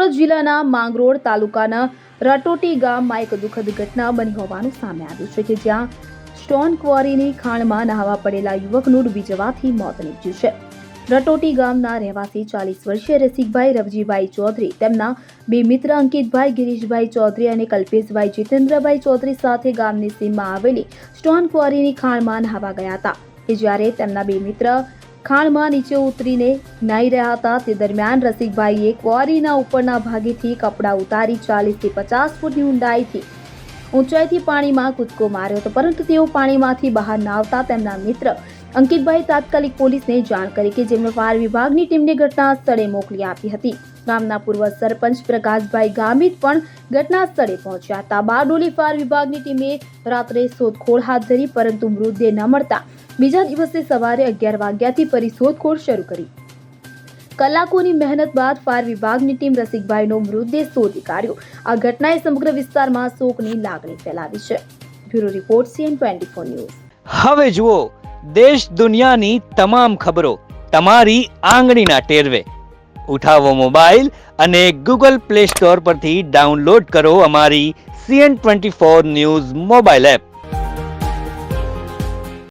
સુરત જિલ્લાના માંગરોળ તાલુકાના રટોટી ગામમાં એક દુઃખદ ઘટના બની હોવાનું સામે આવ્યું છે કે જ્યાં સ્ટોન ક્વોરીની ખાણમાં નહાવા પડેલા યુવકનું ડૂબી જવાથી મોત નીપજ્યું છે. રટોટી ગામના રહેવાસી 40 વર્ષીય રસિકભાઈ રવજીભાઈ ચૌધરી તેમના બે મિત્ર અંકિતભાઈ ગિરીશભાઈ ચૌધરી અને કલ્પેશભાઈ જીતેન્દ્રભાઈ ચૌધરી સાથે ગામની સીમમાં આવેલી સ્ટોન ક્વોરીની ખાણમાં નહાવા ગયા હતા કે જ્યારે તેમના બે મિત્ર ખાણમાં નીચે ઉતરીને નાહી રહ્યા હતા તે દરમિયાન રસિકભાઈએ ક્વોરીના ઉપરના ભાગેથી કપડાં ઉતારી 40 થી 50 ફૂટની ઊંચાઈથી પાણીમાં કૂદકો માર્યો હતો, પરંતુ તેઓ પાણીમાંથી બહાર ન આવતા તેમના મિત્ર અંકિતભાઈ તાત્કાલિક પોલીસને જાણ કરી કે જેમણે ફાયર વિભાગની ટીમને ઘટના સ્થળે મોકલી આપી હતી. ગામના પૂર્વ સરપંચ પ્રકાશભાઈ ગામિત પણ ઘટના સ્થળે પહોંચ્યા હતા. બારડોલી ફાયર વિભાગની ટીમે રાત્રે શોધખોળ હાથ ધરી, પરંતુ મૃતદેહ ન મળતા બીજા દિવસે સવારે 11 વાગ્યાથી ફરી શોધખોળ શરૂ કરી. કલાકોની મહેનત બાદ ફાયર વિભાગની ટીમ રસિકભાઈનો મૃતદેહ શોધી કાઢ્યો. આ ઘટનાએ સમગ્ર વિસ્તારમાં શોકની લાગણી ફેલાવી છે. Bureau report CN24 news. હવે જુઓ દેશ દુનિયાની તમામ ખબરો તમારી આંગળીના ટેરવે. ઉઠાવો મોબાઈલ અને Google Play Store પરથી ડાઉનલોડ કરો અમારી CN24 ન્યૂઝ મોબાઈલ એપ.